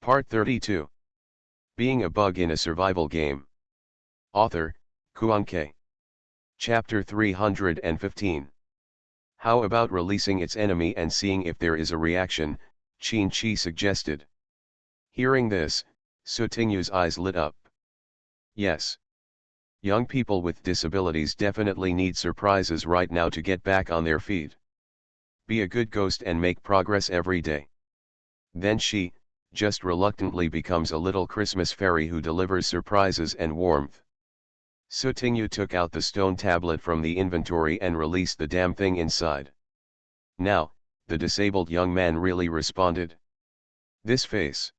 Part 32. Being a Bug in a Survival Game. Author, Kuanke. Chapter 315. How about releasing its enemy and seeing if there is a reaction, Qin-Chi suggested. Hearing this, Sutingyu's eyes lit up. Yes. Young people with disabilities definitely need surprises right now to get back on their feet. Be a good ghost and make progress every day. Then she, just reluctantly becomes a little Christmas fairy who delivers surprises and warmth. Sutingyu took out the stone tablet from the inventory and released the damn thing inside. Now, the disabled young man really responded. This face.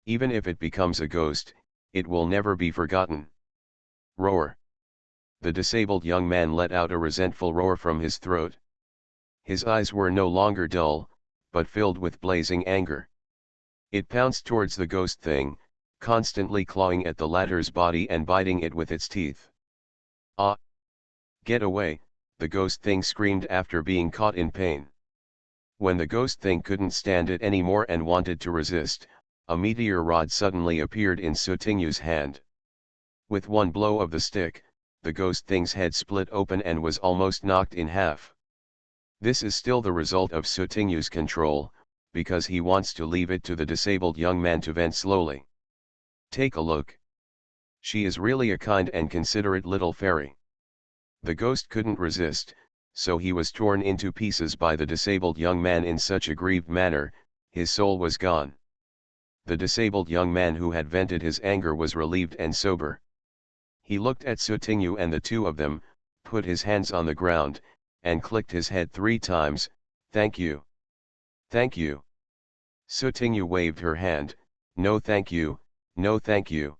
Even if it becomes a ghost, it will never be forgotten. Roar. The disabled young man let out a resentful roar from his throat. His eyes were no longer dull, but filled with blazing anger. It pounced towards the ghost thing, constantly clawing at the latter's body and biting it with its teeth. Ah! Get away, the ghost thing screamed after being caught in pain. When the ghost thing couldn't stand it anymore and wanted to resist, a meteor rod suddenly appeared in Sutingyu's hand. With one blow of the stick, the ghost thing's head split open and was almost knocked in half. This is still the result of Sutingyu's control, because he wants to leave it to the disabled young man to vent slowly. Take a look. She is really a kind and considerate little fairy. The ghost couldn't resist, so he was torn into pieces by the disabled young man in such a grieved manner, his soul was gone. The disabled young man who had vented his anger was relieved and sober. He looked at Sutingyu and the two of them, put his hands on the ground, and clicked his head 3 times, "Thank you. Thank you." Sutingyu waved her hand, "No thank you, no thank you."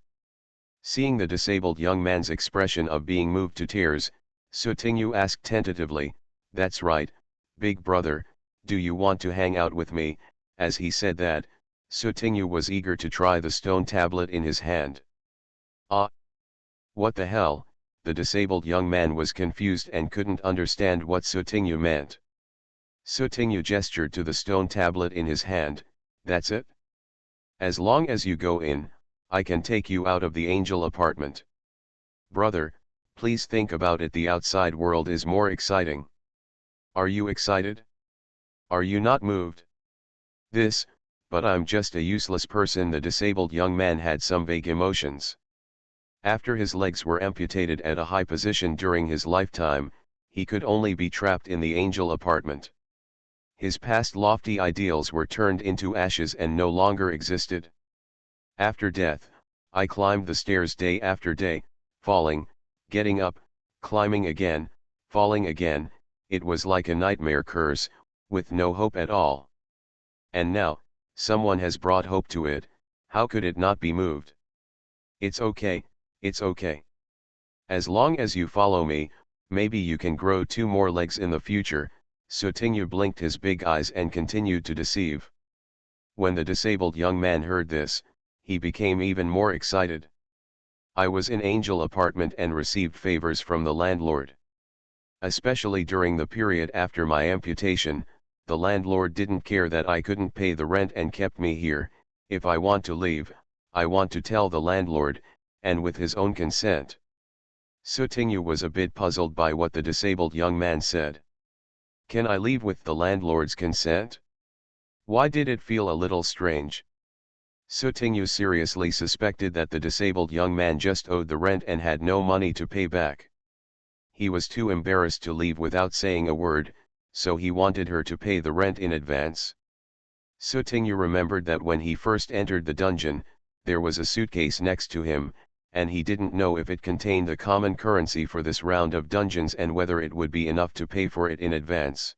Seeing the disabled young man's expression of being moved to tears, Sutingyu asked tentatively, "That's right, big brother, do you want to hang out with me?" As he said that, Sutingyu was eager to try the stone tablet in his hand. Ah! What the hell? The disabled young man was confused and couldn't understand what Sutingyu meant. Sutingyu gestured to the stone tablet in his hand, "That's it? As long as you go in, I can take you out of the angel apartment. Brother, please think about it, the outside world is more exciting. Are you excited? Are you not moved?" But I'm just a useless person." The disabled young man had some vague emotions. After his legs were amputated at a high position during his lifetime, he could only be trapped in the angel apartment. His past lofty ideals were turned into ashes and no longer existed. After death, I climbed the stairs day after day, falling, getting up, climbing again, falling again. It was like a nightmare curse, with no hope at all. And now, someone has brought hope to it. How could it not be moved? It's okay, it's okay. As long as you follow me, maybe you can grow 2 more legs in the future. Sutingyu blinked his big eyes and continued to deceive. When the disabled young man heard this, he became even more excited. I was in angel apartment and received favors from the landlord. Especially during the period after my amputation, the landlord didn't care that I couldn't pay the rent and kept me here. If I want to leave, I want to tell the landlord, and with his own consent. Sutingyu was a bit puzzled by what the disabled young man said. Can I leave with the landlord's consent? Why did it feel a little strange? Sutingyu seriously suspected that the disabled young man just owed the rent and had no money to pay back. He was too embarrassed to leave without saying a word, so he wanted her to pay the rent in advance. Sutingyu remembered that when he first entered the dungeon, there was a suitcase next to him, and he didn't know if it contained the common currency for this round of dungeons and whether it would be enough to pay for it in advance.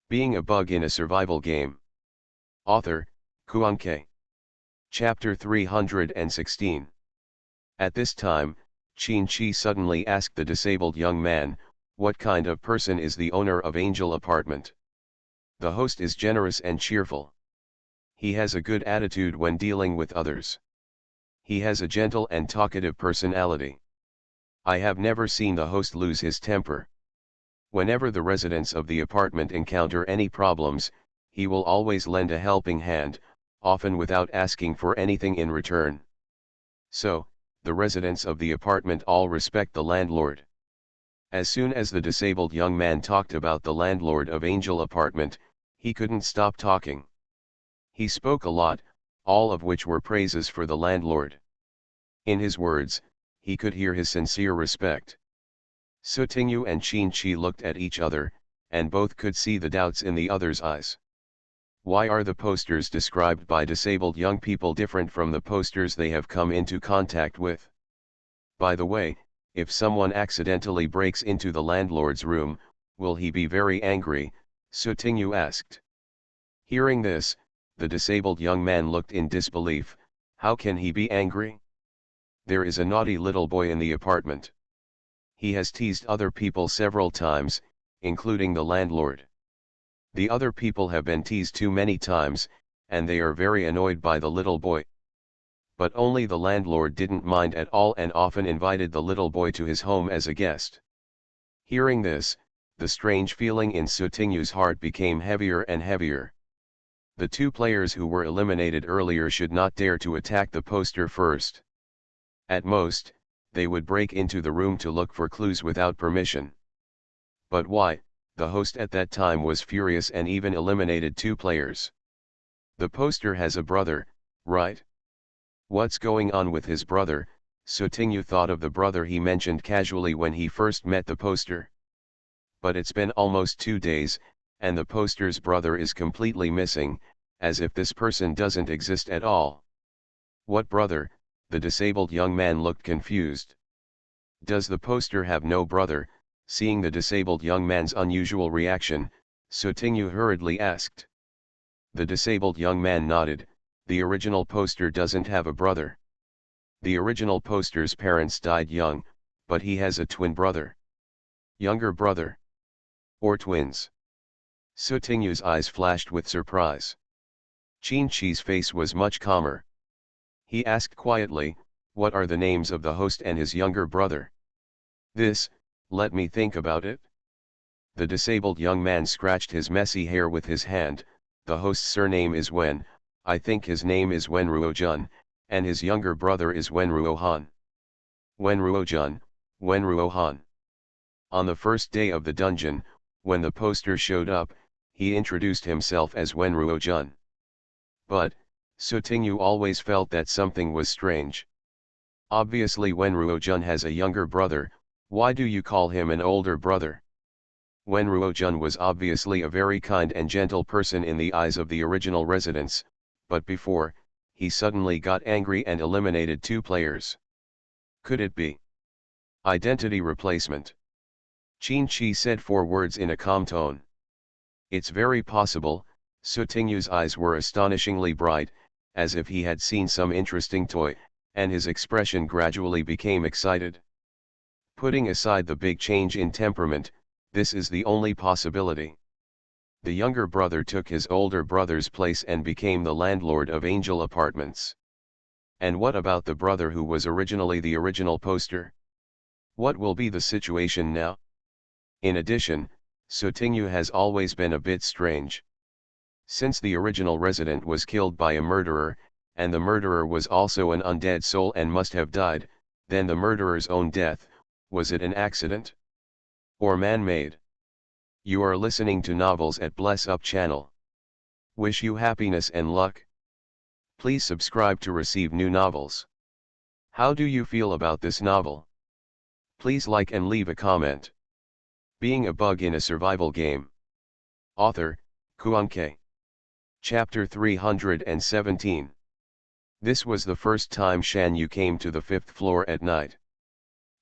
Being a Bug in a Survival Game. Author, Kuanke. Chapter 316. At this time, Qin-Chi suddenly asked the disabled young man, "What kind of person is the owner of Angel Apartment?" The host is generous and cheerful. He has a good attitude when dealing with others. He has a gentle and talkative personality. I have never seen the host lose his temper. Whenever the residents of the apartment encounter any problems, he will always lend a helping hand, often without asking for anything in return. So, the residents of the apartment all respect the landlord. As soon as the disabled young man talked about the landlord of Angel Apartment, he couldn't stop talking. He spoke a lot, all of which were praises for the landlord. In his words, he could hear his sincere respect. Sutingyu and Qin-Chi looked at each other, and both could see the doubts in the other's eyes. Why are the posters described by disabled young people different from the posters they have come into contact with? By the way, if someone accidentally breaks into the landlord's room, will he be very angry? Sutingyu asked. Hearing this, the disabled young man looked in disbelief. How can he be angry? There is a naughty little boy in the apartment. He has teased other people several times, including the landlord. The other people have been teased too many times, and they are very annoyed by the little boy. But only the landlord didn't mind at all and often invited the little boy to his home as a guest. Hearing this, the strange feeling in Sutingyu's heart became heavier and heavier. The two players who were eliminated earlier should not dare to attack the poster first. At most, they would break into the room to look for clues without permission. But why? The host at that time was furious and even eliminated two players. The poster has a brother, right? What's going on with his brother? Sutingyu thought of the brother he mentioned casually when he first met the poster. But it's been almost 2 days, and the poster's brother is completely missing, as if this person doesn't exist at all. What brother? The disabled young man looked confused. Does the poster have no brother? Seeing the disabled young man's unusual reaction, Sutingyu hurriedly asked. The disabled young man nodded. The original poster doesn't have a brother. The original poster's parents died young, but he has a twin brother. Younger brother? Or twins? Sutingyu's eyes flashed with surprise. Qin-Chi's face was much calmer. He asked quietly, what are the names of the host and his younger brother? Let me think about it. The disabled young man scratched his messy hair with his hand. The host's surname is Wen, I think his name is Wen Ruojun, and his younger brother is Wen Ruohan. Wen Ruojun, Wen Ruohan. On the first day of the dungeon, when the poster showed up, he introduced himself as Wen Ruojun. But, Sutingyu always felt that something was strange. Obviously Wen Ruojun has a younger brother, why do you call him an older brother? Wen Ruojun was obviously a very kind and gentle person in the eyes of the original residents, but before, he suddenly got angry and eliminated two players. Could it be identity replacement? Qin-Chi said 4 words in a calm tone. It's very possible. Sutingyu's eyes were astonishingly bright, as if he had seen some interesting toy, and his expression gradually became excited. Putting aside the big change in temperament, this is the only possibility. The younger brother took his older brother's place and became the landlord of Angel Apartments. And what about the brother who was originally the original poster? What will be the situation now? In addition, Sutingyu has always been a bit strange. Since the original resident was killed by a murderer, and the murderer was also an undead soul and must have died, then the murderer's own death, was it an accident? Or man-made? You are listening to Novels at Bless Up channel. Wish you happiness and luck. Please subscribe to receive new novels. How do you feel about this novel? Please like and leave a comment. Being a Bug in a Survival Game. Author, Kuan-Ke. Chapter 317. This was the first time Shan Yu came to the 5th floor at night.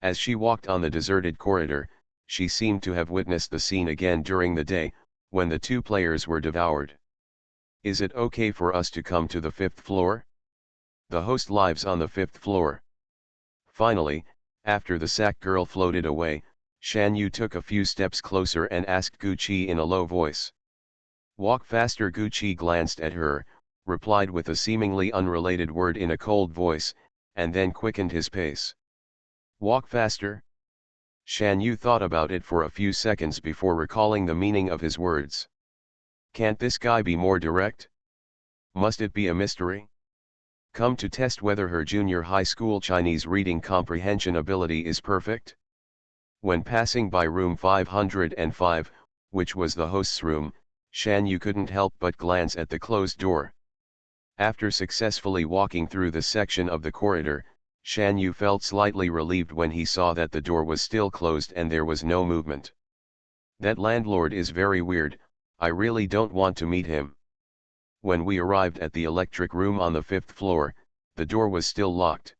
As she walked on the deserted corridor, she seemed to have witnessed the scene again during the day, when the two players were devoured. Is it okay for us to come to the 5th floor? The host lives on the 5th floor. Finally, after the sack girl floated away, Shan Yu took a few steps closer and asked Guqi in a low voice. Walk faster. Guqi glanced at her, replied with a seemingly unrelated word in a cold voice, and then quickened his pace. Walk faster? Shan Yu thought about it for a few seconds before recalling the meaning of his words. Can't this guy be more direct? Must it be a mystery? Come to test whether her junior high school Chinese reading comprehension ability is perfect? When passing by room 505, which was the host's room, Shan Yu couldn't help but glance at the closed door. After successfully walking through the section of the corridor, Shan Yu felt slightly relieved when he saw that the door was still closed and there was no movement. That landlord is very weird, I really don't want to meet him. When we arrived at the electric room on the 5th floor, the door was still locked.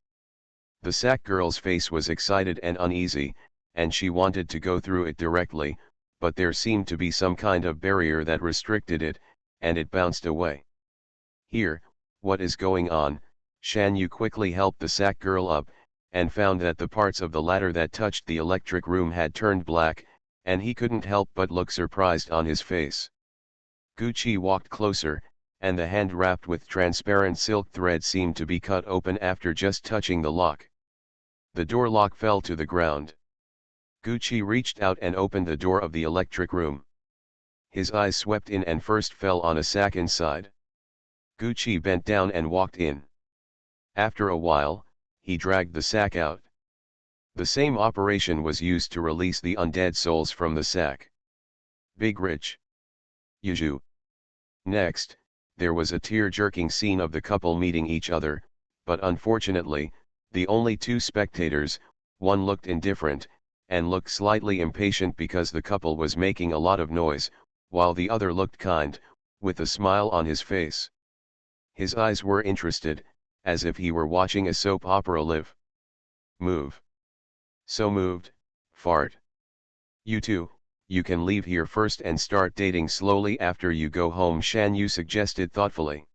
The sack girl's face was excited and uneasy, and she wanted to go through it directly, but there seemed to be some kind of barrier that restricted it, and it bounced away. Here, what is going on? Shan Yu quickly helped the sack girl up, and found that the parts of the ladder that touched the electric room had turned black, and he couldn't help but look surprised on his face. Gucci walked closer, and the hand wrapped with transparent silk thread seemed to be cut open after just touching the lock. The door lock fell to the ground. Gucci reached out and opened the door of the electric room. His eyes swept in and first fell on a sack inside. Gucci bent down and walked in. After a while, he dragged the sack out. The same operation was used to release the undead souls from the sack. Big Rich. Yuju. Next, there was a tear-jerking scene of the couple meeting each other, but unfortunately, the only two spectators, one looked indifferent, and looked slightly impatient because the couple was making a lot of noise, while the other looked kind, with a smile on his face. His eyes were interested, as if he were watching a soap opera live. Move. So moved, fart. You two, you can leave here first and start dating slowly after you go home, Shan Yu suggested thoughtfully.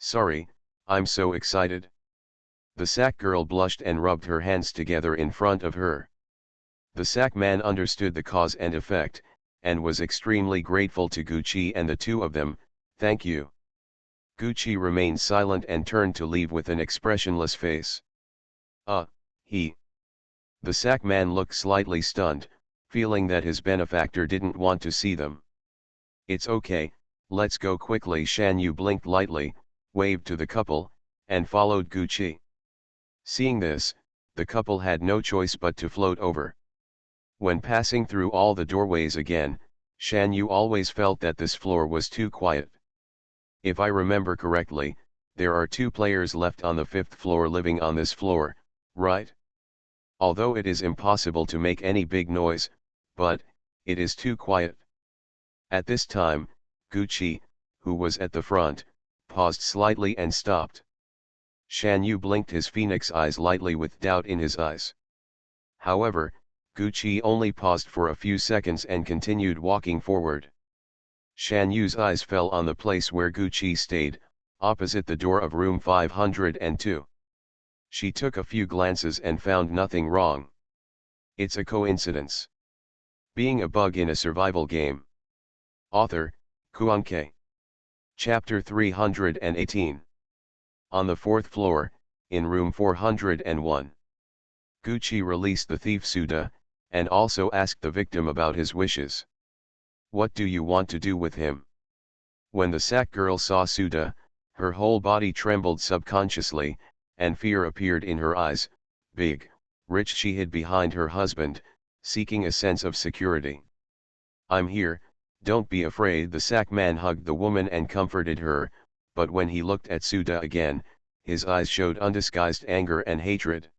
Sorry, I'm so excited. The sack girl blushed and rubbed her hands together in front of her. The sack man understood the cause and effect, and was extremely grateful to Gucci and the two of them. Thank you. Gucci remained silent and turned to leave with an expressionless face. He. The sack man looked slightly stunned, feeling that his benefactor didn't want to see them. It's okay, let's go quickly. Shan Yu blinked lightly, waved to the couple, and followed Gucci. Seeing this, the couple had no choice but to float over. When passing through all the doorways again, Shan Yu always felt that this floor was too quiet. If I remember correctly, there are 2 players left on the 5th floor living on this floor, right? Although it is impossible to make any big noise, but it is too quiet. At this time, Gucci, who was at the front, paused slightly and stopped. Shan Yu blinked his phoenix eyes lightly with doubt in his eyes. However, Gucci only paused for a few seconds and continued walking forward. Shan Yu's eyes fell on the place where Gucci stayed, opposite the door of room 502. She took a few glances and found nothing wrong. It's a coincidence. Being a bug in a survival game. Author, Kuan-Ke. Chapter 318. On the 4th floor, in room 401. Gucci released the thief Suda, and also asked the victim about his wishes. What do you want to do with him? When the sack girl saw Suda, her whole body trembled subconsciously, and fear appeared in her eyes. Big, Rich. She hid behind her husband, seeking a sense of security. I'm here, don't be afraid. The sack man hugged the woman and comforted her, but when he looked at Suda again, his eyes showed undisguised anger and hatred.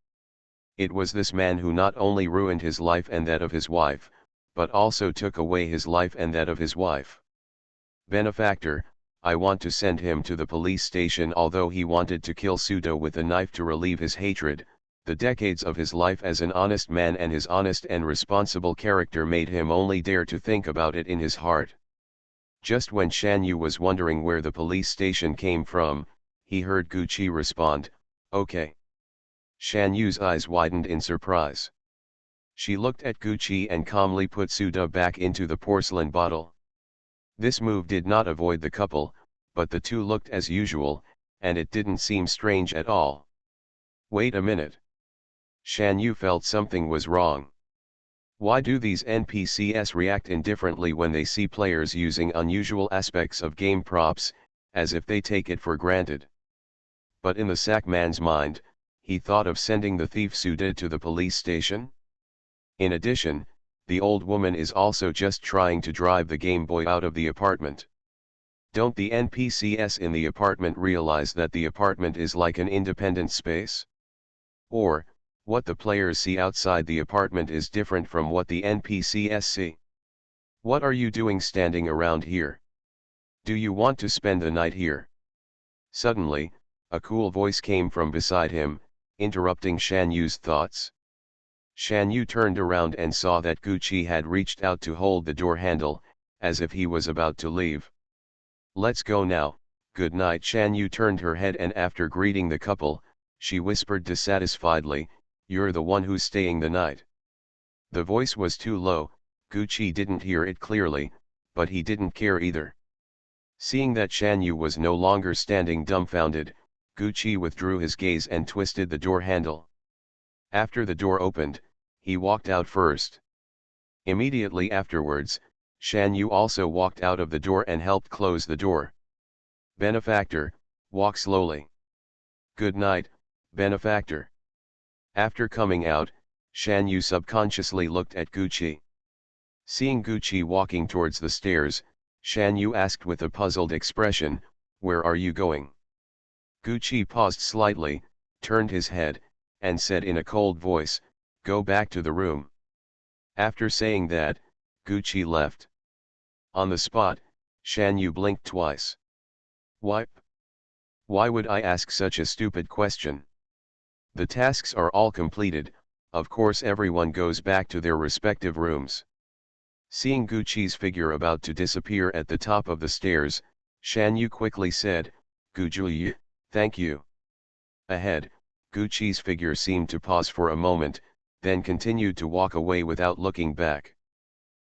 It was this man who not only ruined his life and that of his wife, but also took away his life and that of his wife. Benefactor, I want to send him to the police station. Although he wanted to kill Suda with a knife to relieve his hatred, the decades of his life as an honest man and his honest and responsible character made him only dare to think about it in his heart. Just when Shan Yu was wondering where the police station came from, he heard Gucci respond, okay. Shan Yu's eyes widened in surprise. She looked at Gucci and calmly put Suda back into the porcelain bottle. This move did not avoid the couple, but the two looked as usual, and it didn't seem strange at all. Wait a minute. Shan Yu felt something was wrong. Why do these NPCs react indifferently when they see players using unusual aspects of game props, as if they take it for granted. But in the sack man's mind, he thought of sending the thief Sudid to the police station. In addition, the old woman is also just trying to drive the Game Boy out of the apartment. Don't the NPCs in the apartment realize that the apartment is like an independent space? Or, what the players see outside the apartment is different from what the NPCs see? What are you doing standing around here? Do you want to spend the night here? Suddenly, a cool voice came from beside him, interrupting Shan Yu's thoughts. Shan Yu turned around and saw that Gucci had reached out to hold the door handle, as if he was about to leave. Let's go now, good night. Shan Yu turned her head and after greeting the couple, she whispered dissatisfiedly, you're the one who's staying the night. The voice was too low, Gucci didn't hear it clearly, but he didn't care either. Seeing that Shan Yu was no longer standing dumbfounded, Gucci withdrew his gaze and twisted the door handle. After the door opened, he walked out first. Immediately afterwards, Shan Yu also walked out of the door and helped close the door. Benefactor, walk slowly. Good night, benefactor. After coming out, Shan Yu subconsciously looked at Gucci. Seeing Gucci walking towards the stairs, Shan Yu asked with a puzzled expression, where are you going? Gucci paused slightly, turned his head, and said in a cold voice, go back to the room. After saying that, Gucci left. On the spot, Shan Yu blinked twice. Why would I ask such a stupid question? The tasks are all completed, of course everyone goes back to their respective rooms. Seeing Gucci's figure about to disappear at the top of the stairs, Shan Yu quickly said, Gucci, thank you. Ahead, Gucci's figure seemed to pause for a moment, then continued to walk away without looking back.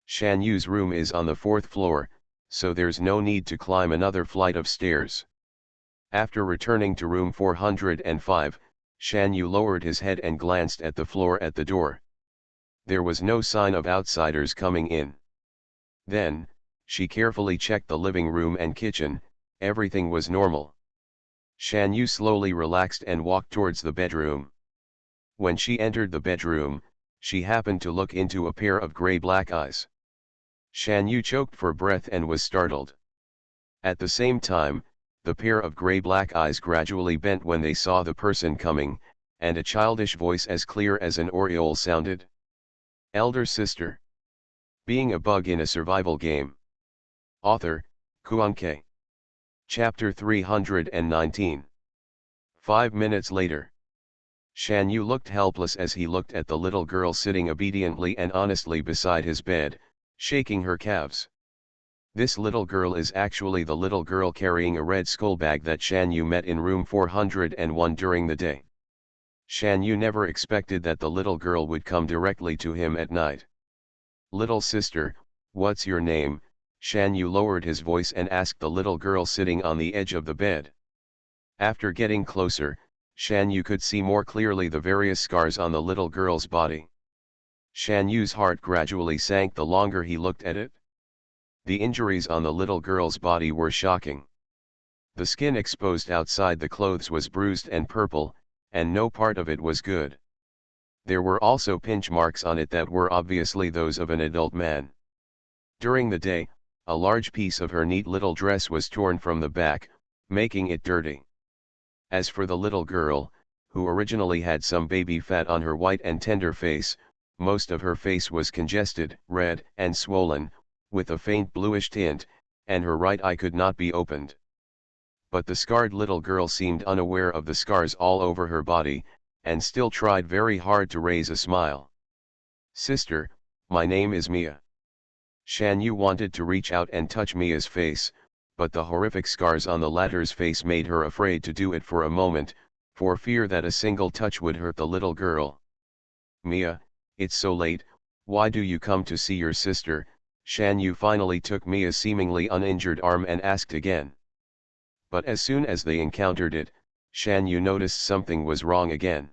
Shan Yu's room is on the 4th floor, so there's no need to climb another flight of stairs. After returning to room 405, Shan Yu lowered his head and glanced at the floor at the door. There was no sign of outsiders coming in. Then, she carefully checked the living room and kitchen, everything was normal. Shan Yu slowly relaxed and walked towards the bedroom. When she entered the bedroom, she happened to look into a pair of gray-black eyes. Shan Yu choked for breath and was startled. At the same time, the pair of gray-black eyes gradually bent when they saw the person coming, and a childish voice as clear as an oriole sounded. Elder sister. Being a bug in a survival game. Author, Kuan-K. Chapter 319. 5 minutes later. Shan Yu looked helpless as he looked at the little girl sitting obediently and honestly beside his bed, shaking her calves. This little girl is actually the little girl carrying a red skull bag that Shan Yu met in room 401 during the day. Shan Yu never expected that the little girl would come directly to him at night. Little sister, what's your name? Shan Yu lowered his voice and asked the little girl sitting on the edge of the bed. After getting closer, Shan Yu could see more clearly the various scars on the little girl's body. Shan Yu's heart gradually sank the longer he looked at it. The injuries on the little girl's body were shocking. The skin exposed outside the clothes was bruised and purple, and no part of it was good. There were also pinch marks on it that were obviously those of an adult man. During the day, a large piece of her neat little dress was torn from the back, making it dirty. As for the little girl, who originally had some baby fat on her white and tender face, most of her face was congested, red, and swollen, with a faint bluish tint, and her right eye could not be opened. But the scarred little girl seemed unaware of the scars all over her body, and still tried very hard to raise a smile. Sister, my name is Mia. Shan Yu wanted to reach out and touch Mia's face, but the horrific scars on the latter's face made her afraid to do it for a moment, for fear that a single touch would hurt the little girl. Mia, it's so late, why do you come to see your sister? Shan Yu finally took Mia's seemingly uninjured arm and asked again. But as soon as they encountered it, Shan Yu noticed something was wrong again.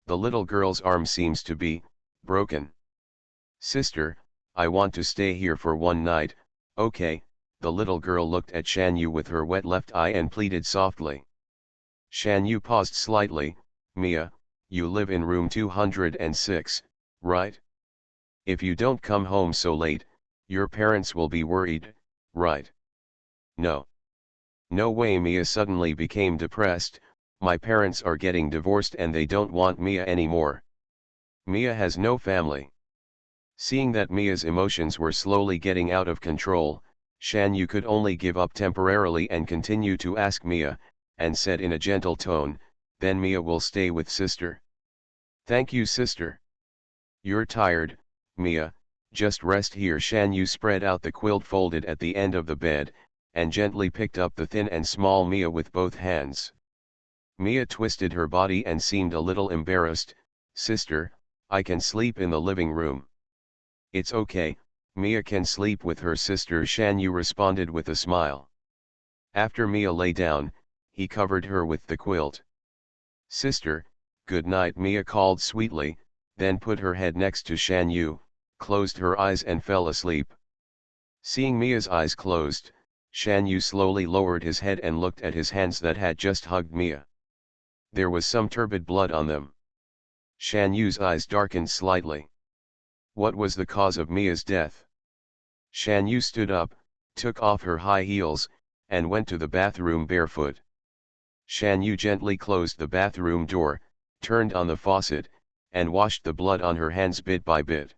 The little girl's arm seems to be broken. Sister, I want to stay here for one night. Okay, The little girl looked at Shan Yu with her wet left eye and pleaded softly. Shan Yu paused slightly. Mia, you live in room 206, right? If you don't come home so late, your parents will be worried, right? No. No way. Mia suddenly became depressed. My parents are getting divorced and they don't want Mia anymore. Mia has no family. Seeing that Mia's emotions were slowly getting out of control, Shan Yu could only give up temporarily and continue to ask Mia, and said in a gentle tone, then Mia will stay with sister. Thank you, sister. You're tired, Mia, just rest here. Shan Yu spread out the quilt folded at the end of the bed, and gently picked up the thin and small Mia with both hands. Mia twisted her body and seemed a little embarrassed. Sister, I can sleep in the living room. It's okay, Mia can sleep with her sister, Shan Yu responded with a smile. After Mia lay down, he covered her with the quilt. Sister, good night, Mia called sweetly, then put her head next to Shan Yu, closed her eyes and fell asleep. Seeing Mia's eyes closed, Shan Yu slowly lowered his head and looked at his hands that had just hugged Mia. There was some turbid blood on them. Shan Yu's eyes darkened slightly. What was the cause of Mia's death? Shan Yu stood up, took off her high heels, and went to the bathroom barefoot. Shan Yu gently closed the bathroom door, turned on the faucet, and washed the blood on her hands bit by bit.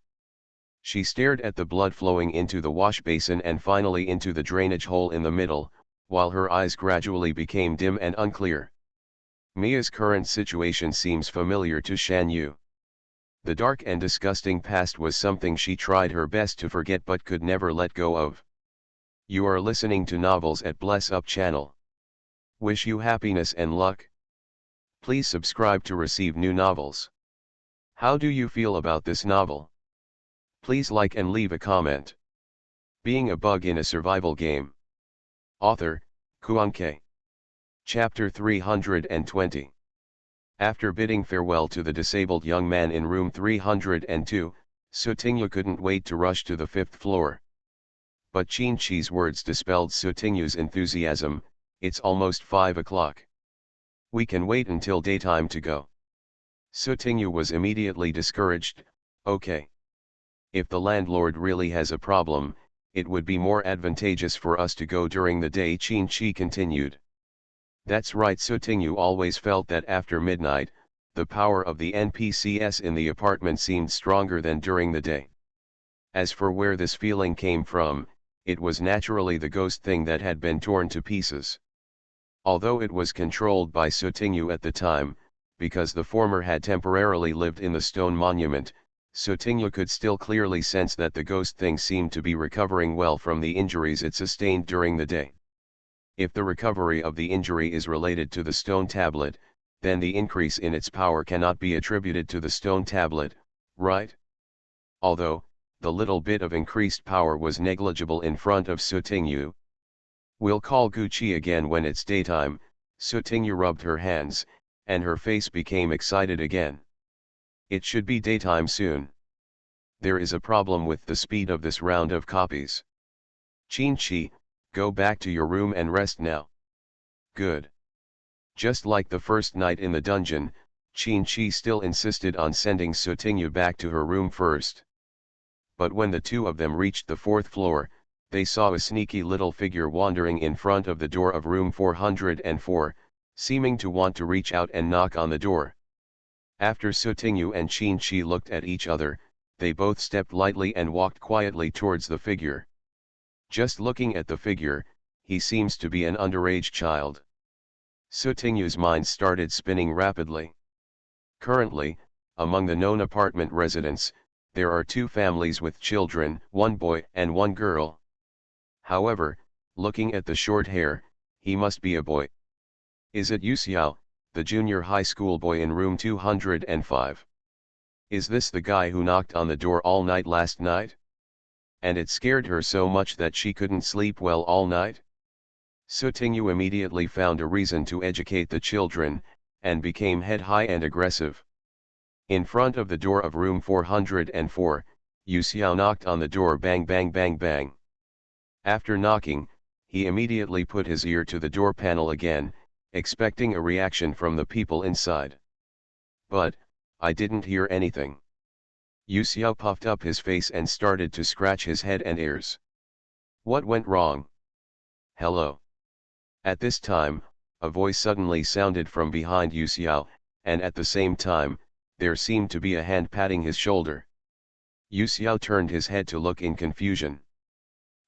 She stared at the blood flowing into the wash basin and finally into the drainage hole in the middle, while her eyes gradually became dim and unclear. Mia's current situation seems familiar to Shan Yu. The dark and disgusting past was something she tried her best to forget but could never let go of. You are listening to Novels at Bless Up channel. Wish you happiness and luck. Please subscribe to receive new novels. How do you feel about this novel? Please like and leave a comment. Being a Bug in a Survival Game. Author, Kuan-K. Chapter 320. After bidding farewell to the disabled young man in room 302, Sutingyu couldn't wait to rush to the 5th floor. But Qin-Chi's words dispelled Sutingyu's enthusiasm. It's almost 5 o'clock. We can wait until daytime to go. Sutingyu was immediately discouraged. Okay. If the landlord really has a problem, it would be more advantageous for us to go during the day, Qin-Chi continued. That's right, Sutingyu always felt that after midnight, the power of the NPCs in the apartment seemed stronger than during the day. As for where this feeling came from, it was naturally the ghost thing that had been torn to pieces. Although it was controlled by Sutingyu at the time, because the former had temporarily lived in the stone monument, Sutingyu could still clearly sense that the ghost thing seemed to be recovering well from the injuries it sustained during the day. If the recovery of the injury is related to the stone tablet, then the increase in its power cannot be attributed to the stone tablet, right? Although, the little bit of increased power was negligible in front of Sutingyu. We'll call Gucci again when it's daytime. Sutingyu rubbed her hands, and her face became excited again. It should be daytime soon. There is a problem with the speed of this round of copies. Qin-Chi, go back to your room and rest now. Good. Just like the first night in the dungeon, Qin-Chi still insisted on sending Sutingyu back to her room first. But when the two of them reached the 4th floor, they saw a sneaky little figure wandering in front of the door of room 404, seeming to want to reach out and knock on the door. After Sutingyu and Qin-Chi looked at each other, they both stepped lightly and walked quietly towards the figure. Just looking at the figure, he seems to be an underage child. Sutingyu's mind started spinning rapidly. Currently, among the known apartment residents, there are 2 families with children, 1 boy and 1 girl. However, looking at the short hair, he must be a boy. Is it Yu Xiao, the junior high school boy in room 205? Is this the guy who knocked on the door all night last night? And it scared her so much that she couldn't sleep well all night? Sutingyu immediately found a reason to educate the children, and became head high and aggressive. In front of the door of room 404, Yu Xiao knocked on the door, bang bang bang bang. After knocking, He immediately put his ear to the door panel again, expecting a reaction from the people inside. But, I didn't hear anything. Yu Xiao puffed up his face and started to scratch his head and ears. What went wrong? Hello. At this time, a voice suddenly sounded from behind Yu Xiao, and at the same time, there seemed to be a hand patting his shoulder. Yu Xiao turned his head to look in confusion.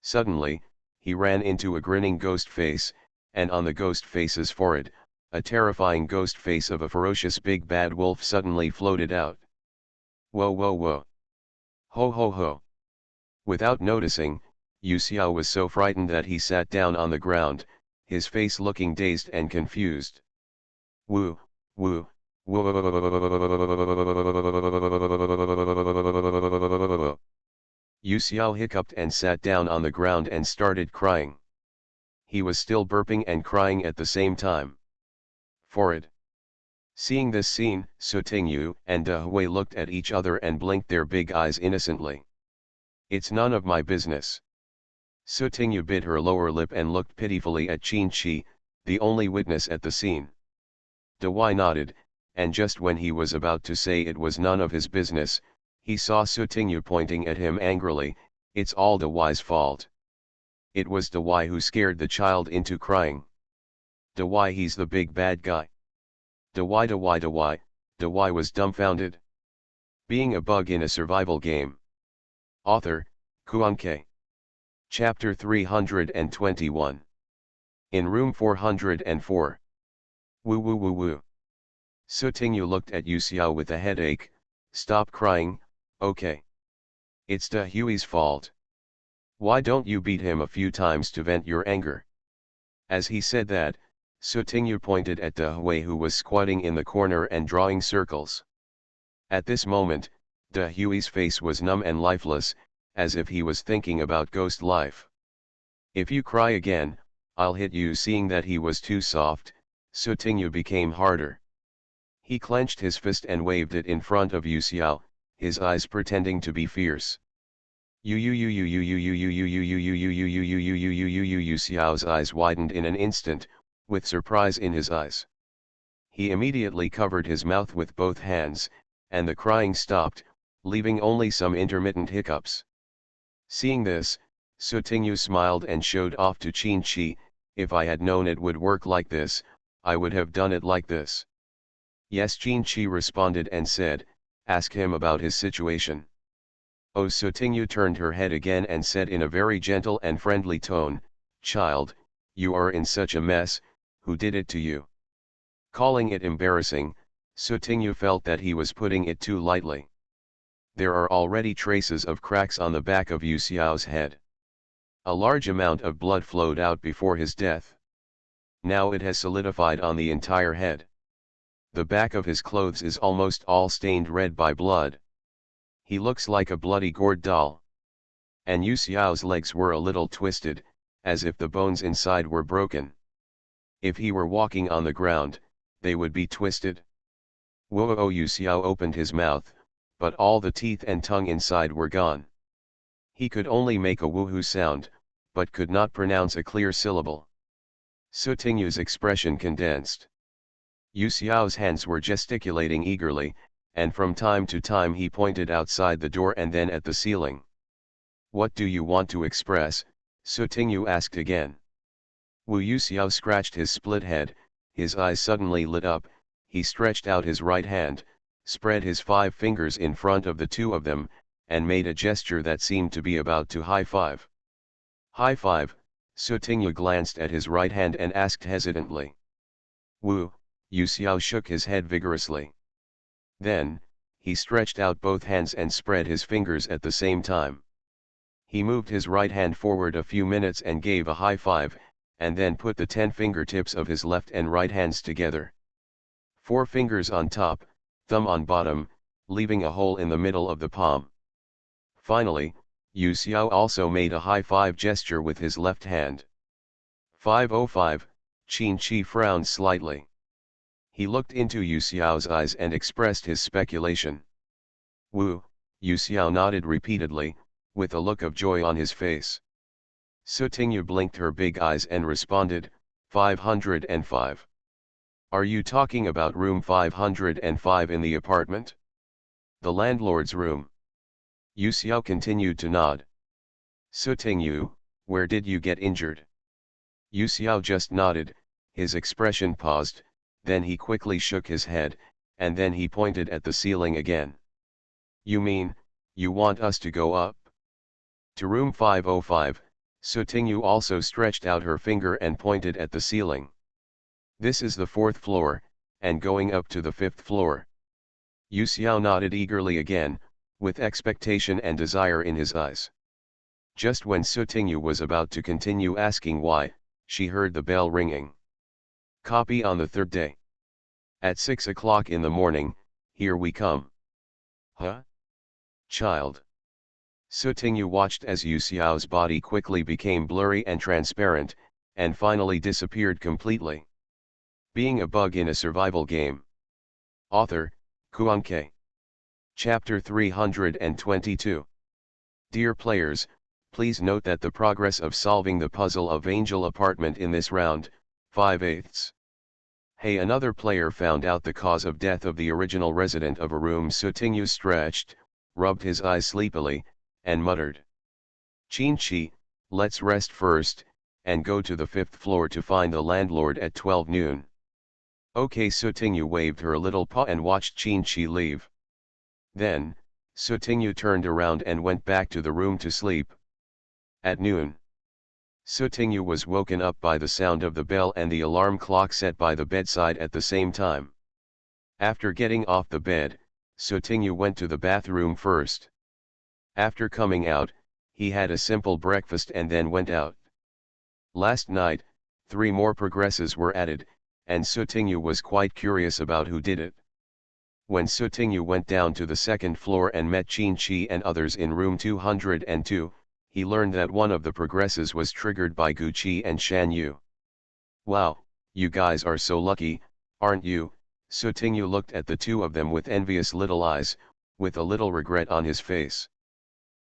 Suddenly, he ran into a grinning ghost face, and on the ghost face's forehead, a terrifying ghost face of a ferocious big bad wolf suddenly floated out. Whoa whoa whoa. Ho ho ho. Without noticing, Yu Xiao was so frightened that he sat down on the ground, his face looking dazed and confused. Woo, woo, woo. Yu Xiao hiccuped and sat down on the ground and started crying. He was still burping and crying at the same time. Forward. Seeing this scene, Su Tingyu and De Hui looked at each other and blinked their big eyes innocently. It's none of my business. Su Tingyu bit her lower lip and looked pitifully at Qin Shi, the only witness at the scene. De Hui nodded, and just when he was about to say it was none of his business, he saw Su Tingyu pointing at him angrily. It's all De Hui's fault. It was De Hui who scared the child into crying. De Hui, he's the big bad guy. De Hui, De Hui, De Hui. De Hui was dumbfounded. Being a bug in a survival game. Author, Kuan-Ke. Chapter 321. In room 404. Woo woo woo woo. Su Tingyu looked at Yu Xiao with a headache. Stop crying, okay. It's De Hui's fault. Why don't you beat him a few times to vent your anger? As he said that, Su Tingyu pointed at De Hui, who was squatting in the corner and drawing circles. At this moment, De Hui's face was numb and lifeless, as if he was thinking about ghost life. If you cry again, I'll hit you. Seeing that he was too soft, Su Tingyu became harder. He clenched his fist and waved it in front of Yu Xiao, his eyes pretending to be fierce. Yu Xiao's eyes widened in an instant, with surprise in his eyes. He immediately covered his mouth with both hands, and the crying stopped, leaving only some intermittent hiccups. Seeing this, Su Tingyu smiled and showed off to Qin Shi. If I had known it would work like this, I would have done it like this. Yes, Qin Shi responded and said, ask him about his situation. Oh, Su Tingyu turned her head again and said in a very gentle and friendly tone, child, you are in such a mess, who did it to you? Calling it embarrassing, Su Tingyu felt that he was putting it too lightly. There are already traces of cracks on the back of Yu Xiao's head. A large amount of blood flowed out before his death. Now it has solidified on the entire head. The back of his clothes is almost all stained red by blood. He looks like a bloody gourd doll. And Yu Xiao's legs were a little twisted, as if the bones inside were broken. If he were walking on the ground, they would be twisted. Whoa! Yu Xiao opened his mouth, but all the teeth and tongue inside were gone. He could only make a woohoo sound, but could not pronounce a clear syllable. Su Tingyu's expression condensed. Yu Xiao's hands were gesticulating eagerly, and from time to time he pointed outside the door and then at the ceiling. What do you want to express? Su Tingyu asked again. Wu Yu Xiao scratched his split head, his eyes suddenly lit up. He stretched out his right hand, spread his 5 fingers in front of the 2 of them, and made a gesture that seemed to be about to high five. High five. Su Tingyu glanced at his right hand and asked hesitantly. Wu. Yu Xiao shook his head vigorously. Then, he stretched out both hands and spread his fingers at the same time. He moved his right hand forward a few minutes and gave a high five, and then put the 10 fingertips of his left and right hands together. 4 fingers on top, thumb on bottom, leaving a hole in the middle of the palm. Finally, Yu Xiao also made a high five gesture with his left hand. 505, Qin Shi frowned slightly. He looked into Yu Xiao's eyes and expressed his speculation. Wu. Yu Xiao nodded repeatedly, with a look of joy on his face. Sutingyu blinked her big eyes and responded, 505. Are you talking about room 505 in the apartment? The landlord's room. Yu Xiao continued to nod. Sutingyu, where did you get injured? Yu Xiao just nodded, his expression paused, then he quickly shook his head, and then he pointed at the ceiling again. You mean, you want us to go up? To room 505, Sutingyu also stretched out her finger and pointed at the ceiling. This is the 4th floor, and going up to the 5th floor. Yu Xiao nodded eagerly again, with expectation and desire in his eyes. Just when Sutingyu was about to continue asking why, she heard the bell ringing. Copy on the 3rd day. At 6 o'clock in the morning, here we come. Huh? Child. Sutingyu watched as Yu Xiao's body quickly became blurry and transparent, and finally disappeared completely. Being a bug in a survival game. Author, Kuan-Ke. Chapter 322. Dear players, please note that the progress of solving the puzzle of Angel Apartment in this round, 5/8. Hey, another player found out the cause of death of the original resident of a room. Sutingyu stretched, rubbed his eyes sleepily, and muttered. Chin-chi, let's rest first, and go to the 5th floor to find the landlord at 12 noon. Okay. Sutingyu waved her little paw and watched Chin-chi leave. Then, Sutingyu turned around and went back to the room to sleep. At noon, Sutingyu was woken up by the sound of the bell and the alarm clock set by the bedside at the same time. After getting off the bed, Sutingyu went to the bathroom first. After coming out, he had a simple breakfast and then went out. Last night, 3 more progresses were added, and Sutingyu was quite curious about who did it. When Sutingyu went down to the 2nd floor and met Chin-chi and others in room 202, he learned that one of the progresses was triggered by Guqi and Shan Yu. Wow, you guys are so lucky, aren't you? Sutingyu looked at the two of them with envious little eyes, with a little regret on his face.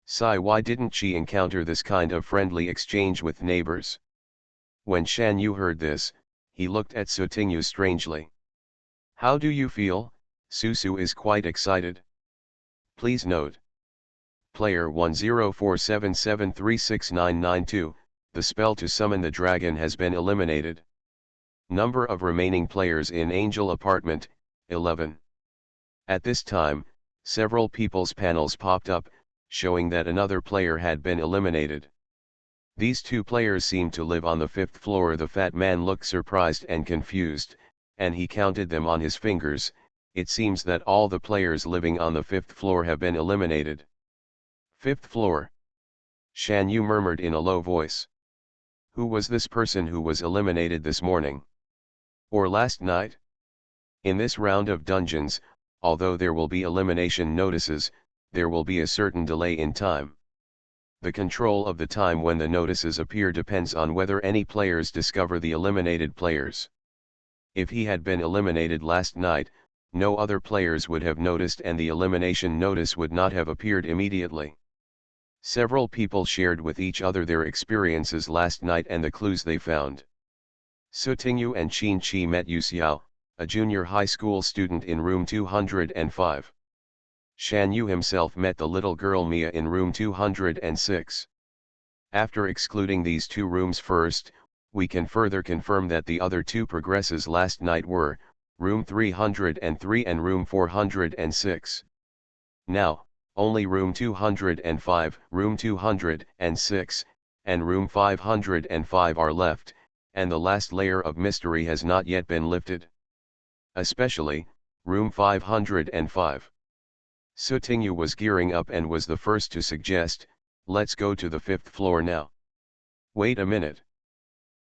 Sigh, why didn't she encounter this kind of friendly exchange with neighbors? When Shan Yu heard this, he looked at Sutingyu strangely. How do you feel? Susu is quite excited. Please note. Player 1047736992, the spell to summon the dragon has been eliminated. Number of remaining players in Angel Apartment, 11. At this time, several people's panels popped up, showing that another player had been eliminated. These 2 players seemed to live on the 5th floor. The fat man looked surprised and confused, and he counted them on his fingers. It seems that all the players living on the 5th floor have been eliminated. 5th floor. Shan Yu murmured in a low voice. Who was this person who was eliminated this morning? Or last night? In this round of dungeons, although there will be elimination notices, there will be a certain delay in time. The control of the time when the notices appear depends on whether any players discover the eliminated players. If he had been eliminated last night, no other players would have noticed and the elimination notice would not have appeared immediately. Several people shared with each other their experiences last night and the clues they found. Sutingyu and Chin-chi met Yu Xiao, a junior high school student in room 205. Shan Yu himself met the little girl Mia in room 206. After excluding these 2 rooms first, we can further confirm that the other 2 progresses last night were room 303 and room 406. Now, only room 205, room 206, and room 505 are left, and the last layer of mystery has not yet been lifted. Especially, room 505. Sutingyu was gearing up and was the first to suggest, let's go to the 5th floor now. Wait a minute.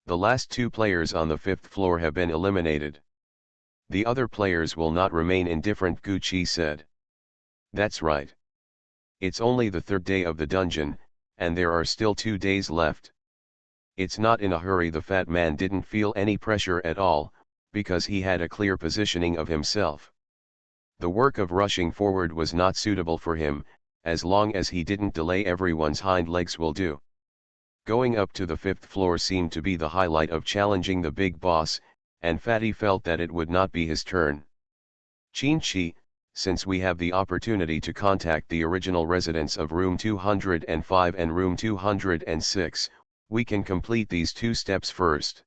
The last 2 players on the 5th floor have been eliminated. The other players will not remain indifferent, Guqi said. That's right. It's only the 3rd day of the dungeon, and there are still 2 days left. It's not in a hurry. The fat man didn't feel any pressure at all, because he had a clear positioning of himself. The work of rushing forward was not suitable for him, as long as he didn't delay everyone's hind legs will do. Going up to the 5th floor seemed to be the highlight of challenging the big boss, and Fatty felt that it would not be his turn. Qin-Chi, since we have the opportunity to contact the original residents of room 205 and room 206, we can complete these 2 steps first.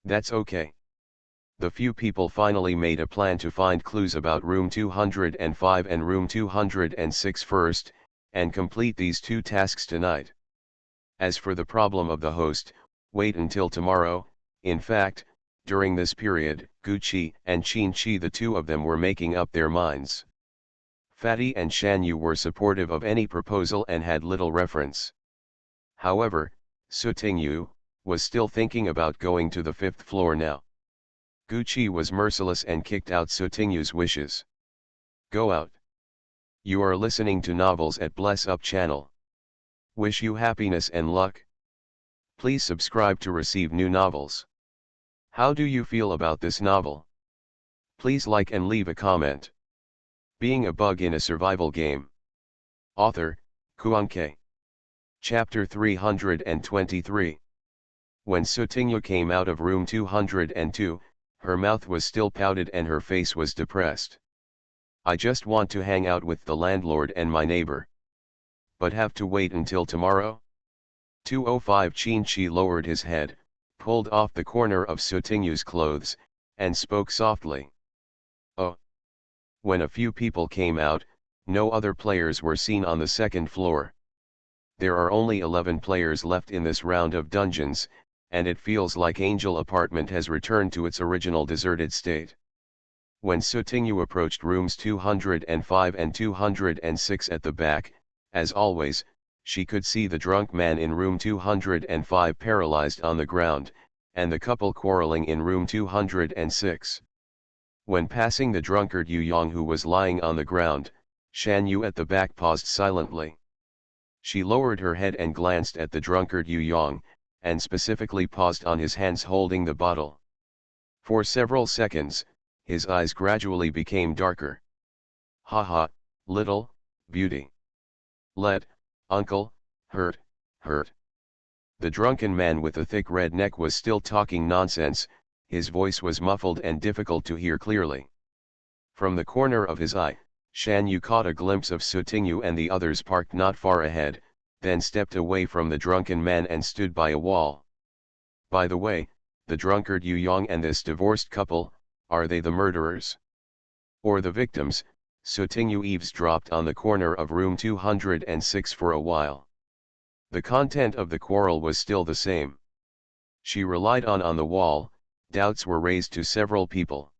That's okay. The few people finally made a plan to find clues about room 205 and room 206 first, and complete these 2 tasks tonight. As for the problem of the host, wait until tomorrow. In fact, during this period, Gucci and Qin-Chi, the 2 of them, were making up their minds. Fatty and Shan Yu were supportive of any proposal and had little reference. However, Sutingyu was still thinking about going to the 5th floor now. Gucci was merciless and kicked out Sutingyu's wishes. Go out. You are listening to Novels at Bless Up channel. Wish you happiness and luck. Please subscribe to receive new novels. How do you feel about this novel? Please like and leave a comment. Being a Bug in a Survival Game. Author, Kuan-Ke. Chapter 323. When Sutingyu came out of room 202, her mouth was still pouted and her face was depressed. I just want to hang out with the landlord and my neighbor. But have to wait until tomorrow? 205. Qin-Chi lowered his head, pulled off the corner of Sutingyu's clothes, and spoke softly. Oh. When a few people came out, no other players were seen on the 2nd floor. There are only 11 players left in this round of dungeons, and it feels like Angel Apartment has returned to its original deserted state. When Sutingyu approached rooms 205 and 206 at the back, as always, she could see the drunk man in room 205 paralyzed on the ground, and the couple quarreling in room 206. When passing the drunkard Yu Yang, who was lying on the ground, Shan Yu at the back paused silently. She lowered her head and glanced at the drunkard Yu Yang, and specifically paused on his hands holding the bottle. For several seconds, his eyes gradually became darker. Ha ha, little beauty. Let, uncle, hurt. The drunken man with the thick red neck was still talking nonsense, his voice was muffled and difficult to hear clearly. From the corner of his eye, Shan Yu caught a glimpse of Sutingyu and the others parked not far ahead, then stepped away from the drunken man and stood by a wall. By the way, the drunkard Yu Yang and this divorced couple, are they the murderers? Or the victims? Sutingyu eavesdropped on the corner of room 206 for a while. The content of the quarrel was still the same. She relied on the wall, doubts were raised to several people.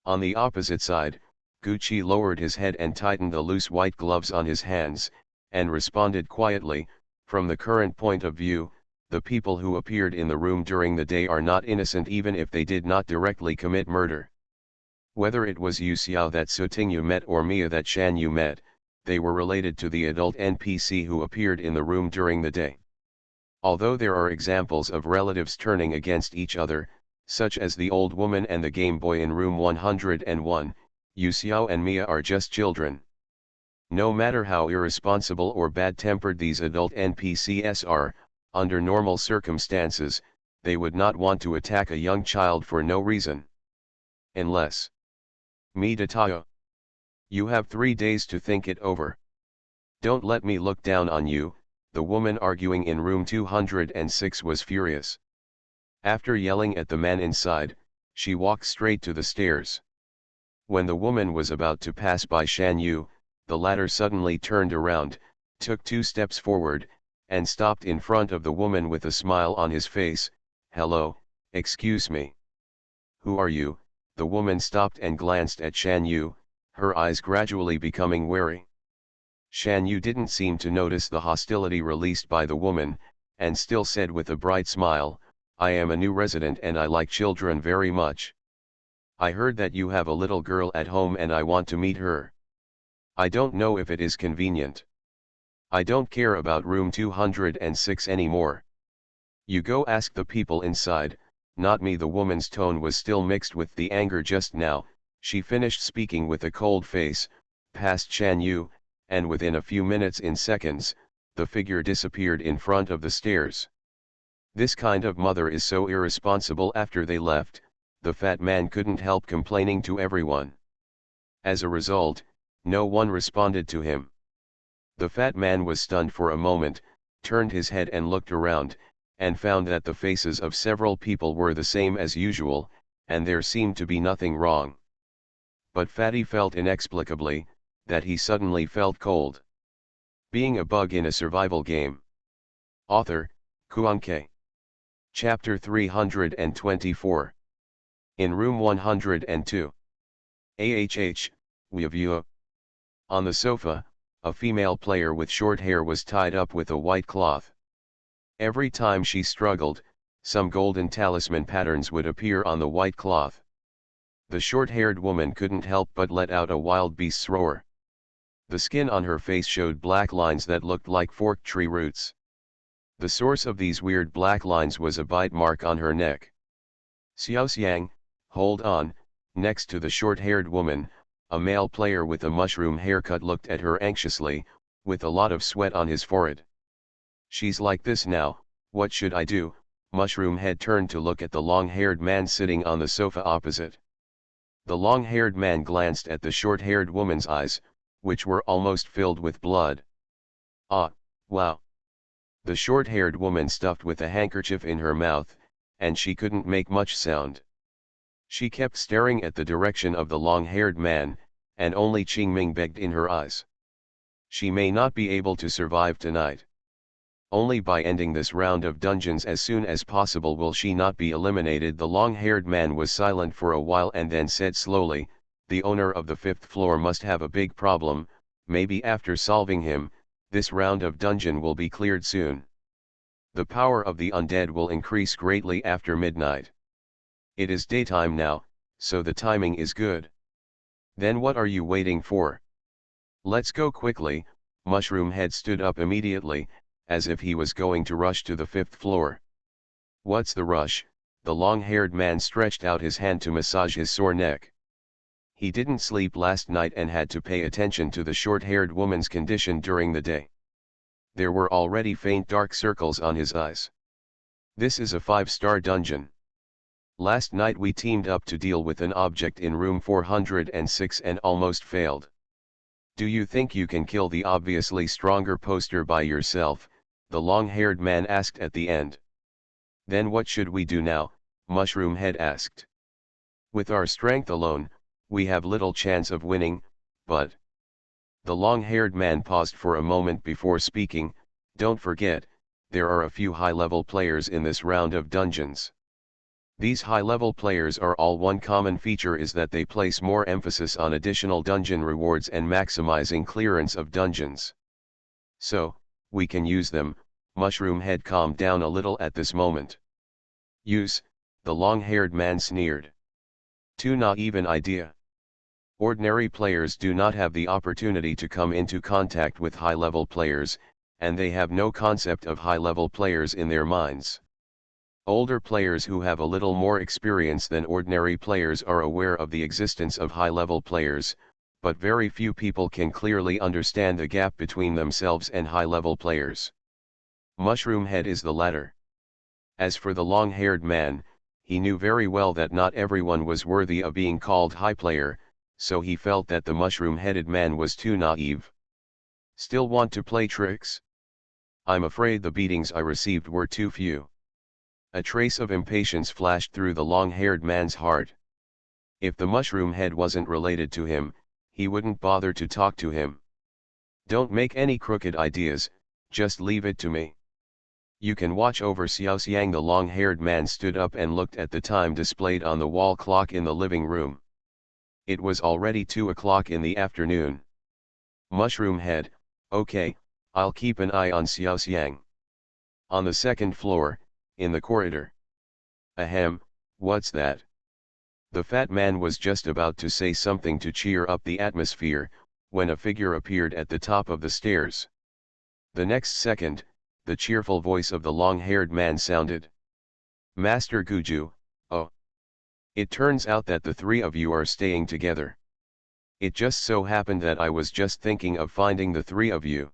On the opposite side, Gucci lowered his head and tightened the loose white gloves on his hands, and responded quietly, from the current point of view, the people who appeared in the room during the day are not innocent even if they did not directly commit murder. Whether it was Yu Xiao that Sutingyu met or Mia that Shan Yu met, they were related to the adult NPC who appeared in the room during the day. Although there are examples of relatives turning against each other, such as the old woman and the Game Boy in room 101, Yu Xiao and Mia are just children. No matter how irresponsible or bad-tempered these adult NPCs are, under normal circumstances, they would not want to attack a young child for no reason. Unless. Mi Tao. You have 3 days to think it over. Don't let me look down on you, the woman arguing in room 206 was furious. After yelling at the man inside, she walked straight to the stairs. When the woman was about to pass by Shan Yu, the latter suddenly turned around, took 2 steps forward, and stopped in front of the woman with a smile on his face. Hello, excuse me. Who are you? The woman stopped and glanced at Shan Yu, her eyes gradually becoming wary. Shan Yu didn't seem to notice the hostility released by the woman, and still said with a bright smile, I am a new resident and I like children very much. I heard that you have a little girl at home and I want to meet her. I don't know if it is convenient. I don't care about room 206 anymore. You go ask the people inside, not me. The woman's tone was still mixed with the anger just now. She finished speaking with a cold face, past Shan Yu, and within a few minutes in seconds, the figure disappeared in front of the stairs. This kind of mother is so irresponsible. After they left, the fat man couldn't help complaining to everyone. As a result, no one responded to him. The fat man was stunned for a moment, turned his head and looked around, and found that the faces of several people were the same as usual, and there seemed to be nothing wrong. But Fatty felt inexplicably that he suddenly felt cold. Being a bug in a survival game. Author, Kuanke. Chapter 324. In room 102. Weavua. On the sofa, a female player with short hair was tied up with a white cloth. Every time she struggled, some golden talisman patterns would appear on the white cloth. The short-haired woman couldn't help but let out a wild beast's roar. The skin on her face showed black lines that looked like forked tree roots. The source of these weird black lines was a bite mark on her neck. Xiaoxiang, hold on. Next to the short-haired woman, a male player with a mushroom haircut looked at her anxiously, with a lot of sweat on his forehead. She's like this now, what should I do? Mushroom Head turned to look at the long-haired man sitting on the sofa opposite. The long-haired man glanced at the short-haired woman's eyes, which were almost filled with blood. Ah, wow. The short-haired woman stuffed with a handkerchief in her mouth, and she couldn't make much sound. She kept staring at the direction of the long-haired man, and only Qingming begged in her eyes. She may not be able to survive tonight. Only by ending this round of dungeons as soon as possible will she not be eliminated. The long-haired man was silent for a while and then said slowly, the owner of the 5th floor must have a big problem. Maybe after solving him, this round of dungeon will be cleared soon. The power of the undead will increase greatly after midnight. It is daytime now, so the timing is good. Then what are you waiting for? Let's go quickly. Mushroom Head stood up immediately, as if he was going to rush to the 5th floor. What's the rush? The long-haired man stretched out his hand to massage his sore neck. He didn't sleep last night and had to pay attention to the short-haired woman's condition during the day. There were already faint dark circles on his eyes. This is a 5-star dungeon. Last night we teamed up to deal with an object in room 406 and almost failed. Do you think you can kill the obviously stronger poster by yourself? The long-haired man asked at the end. Then what should we do now? Mushroom Head asked. With our strength alone, we have little chance of winning, but... The long-haired man paused for a moment before speaking. Don't forget, there are a few high-level players in this round of dungeons. These high-level players are all one common feature is that they place more emphasis on additional dungeon rewards and maximizing clearance of dungeons. So, we can use them. Mushroom Head calmed down a little at this moment. Use, the long-haired man sneered. Too naive an idea. Ordinary players do not have the opportunity to come into contact with high-level players, and they have no concept of high-level players in their minds. Older players who have a little more experience than ordinary players are aware of the existence of high-level players, but very few people can clearly understand the gap between themselves and high-level players. Mushroom Head is the latter. As for the long-haired man, he knew very well that not everyone was worthy of being called high player, so he felt that the mushroom-headed man was too naive. Still want to play tricks? I'm afraid the beatings I received were too few. A trace of impatience flashed through the long-haired man's heart. If the mushroom head wasn't related to him, he wouldn't bother to talk to him. Don't make any crooked ideas, just leave it to me. You can watch over Xiaoxiang. The long-haired man stood up and looked at the time displayed on the wall clock in the living room. It was already 2 o'clock in the afternoon. Mushroom Head, okay, I'll keep an eye on Xiaoxiang. On the 2nd floor, in the corridor. Ahem, what's that? The fat man was just about to say something to cheer up the atmosphere, when a figure appeared at the top of the stairs. The next second, the cheerful voice of the long-haired man sounded. Master Guju, oh. It turns out that the 3 of you are staying together. It just so happened that I was just thinking of finding the 3 of you.